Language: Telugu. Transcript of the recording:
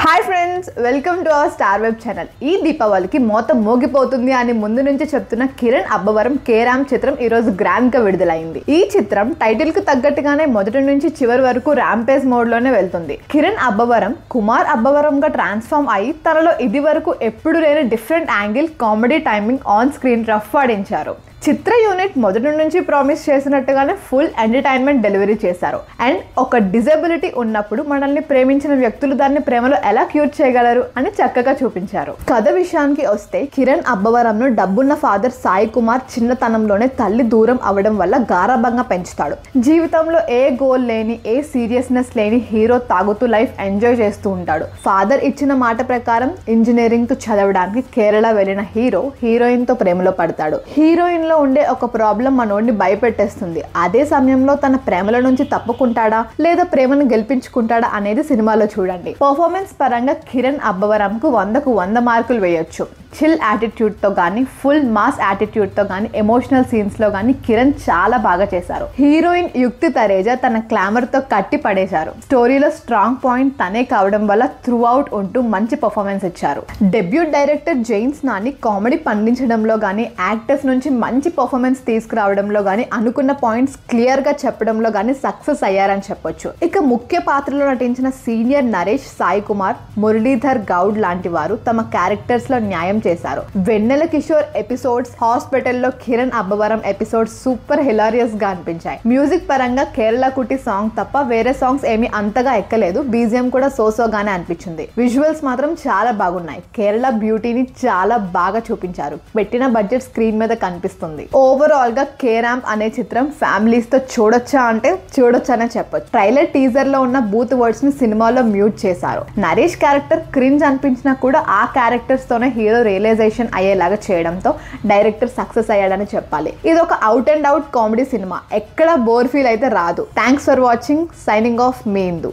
Hi friends, welcome to our star web channel. ఈ దీపావళికి మోత మోగిపోతుంది అని ముందు నుంచి చెప్తున్న కిరణ్ అబ్బవరం కేరామ్ చిత్రం ఈ రోజు గ్రాండ్ గా విడుదలైంది. ఈ చిత్రం టైటిల్ కు తగ్గట్టుగానే మొదటి నుంచి చివరి వరకు ర్యాంపేజ్ మోడ్ లోనే వెళ్తుంది. కిరణ్ అబ్బవరం కుమార్ అబ్బవరం గా ట్రాన్స్ఫార్మ్ అయి తనలో ఇది వరకు ఎప్పుడు లేని different angle, comedy timing on screen rough ఆడించారు. చిత్ర యూనిట్ మొదటి నుంచి ప్రామిస్ చేసినట్టుగానే ఫుల్ ఎంటర్టైన్మెంట్ డెలివరీ చేశారు. అండ్ ఒక డిజబిలిటీ ఉన్నప్పుడు మనల్ని ప్రేమించిన వ్యక్తులు దాన్ని ప్రేమలో ఎలా క్యూర్ చేయగలరు అని చక్కగా చూపించారు. కథ విషయానికి వస్తే కిరణ్ అబ్బవరంను డబ్బున్న ఫాదర్ సాయి కుమార్ చిన్నతనంలోనే తల్లి దూరం అవడం వల్ల గారాబంగా పెంచుతాడు. జీవితంలో ఏ గోల్ లేని, ఏ సీరియస్నెస్ లేని హీరో తాగుతూ లైఫ్ ఎంజాయ్ చేస్తూ ఉంటాడు. ఫాదర్ ఇచ్చిన మాట ప్రకారం ఇంజనీరింగ్ కు చదవడానికి కేరళ వెళ్ళిన హీరో హీరోయిన్ తో ప్రేమలో పడతాడు. హీరోయిన్ లో ఉండే ఒక ప్రాబ్లం మనోడిని భయపెట్టేస్తుంది. అదే సమయంలో తన ప్రేమల నుంచి తప్పుకుంటాడా లేదా ప్రేమను గెలిపించుకుంటాడా అనేది సినిమాలో చూడండి. పర్ఫార్మెన్స్ పరంగా కిరణ్ అబ్బవరంకు 100కు 100 మార్కులు వేయొచ్చు. చిల్ యాటిట్యూడ్ తో గానీ, ఫుల్ మాస్ యాటిట్యూడ్ తో గానీ, ఎమోషనల్ సీన్స్ లో గానీ కిరణ్ చాలా బాగా చేశారు. హీరోయిన్ యుక్తి తరేజా తన క్లామర్ తో కట్టి పడేశారు. స్టోరీలో స్ట్రాంగ్ పాయింట్ తనే కావడం వల్ల త్రూ అవుట్ ఉంటూ మంచి పర్ఫార్మెన్స్ ఇచ్చారు. డెబ్యూట్ డైరెక్టర్ జైన్స్ నాని కామెడీ పండించడంలో గానీ, యాక్టర్స్ నుంచి మంచి పర్ఫార్మెన్స్ తీసుకురావడంలో గానీ, అనుకున్న పాయింట్స్ క్లియర్ గా చెప్పడంలో గానీ సక్సెస్ అయ్యారని చెప్పొచ్చు. ఇక ముఖ్య పాత్రలో నటించిన సీనియర్ నరేష్, సాయి కుమార్, మురళీధర్ గౌడ్ లాంటి వారు తమ క్యారెక్టర్స్ లో న్యాయం చేశారు. వెన్నెల కిషోర్ ఎపిసోడ్స్, హాస్పిటల్లో Kiran Abbavaram episodes super hilarious గా అనిపించాయి. మ్యూజిక్ పరంగా కేరళ కుట్టి సాంగ్ తప్ప వేరే సాంగ్స్ ఏమీ అంతగా ఎక్కలేదు. బీజిఎం కూడా సోసోగానే అనిపించింది. విజువల్స్ మాత్రం చాలా బాగున్నాయి. కేరళ బ్యూటీని చాలా బాగా చూపించారు. పెట్టిన బడ్జెట్ స్క్రీన్ మీద కనిపిస్తుంది. ఓవరాల్ గా కేరామ్ అనే చిత్రం ఫ్యామిలీస్ తో చూడొచ్చా అంటే చూడొచ్చనే చెప్పొచ్చు. ట్రైలర్ టీజర్ లో ఉన్న బూత్ వర్డ్స్ ని సినిమాలో మ్యూట్ చేశారు. నరేష్ క్యారెక్టర్ క్రింజ్ అనిపించినా కూడా ఆ క్యారెక్టర్స్ తోనే హీరో రియలైజేషన్ అయ్యేలాగా చేయడంతో డైరెక్టర్ సక్సెస్ అయ్యాడని చెప్పాలి. ఇది ఒక out and out comedy cinema. ఎక్కడ బోర్ ఫీల్ అయితే రాదు. Thanks for watching. Signing off me Indu.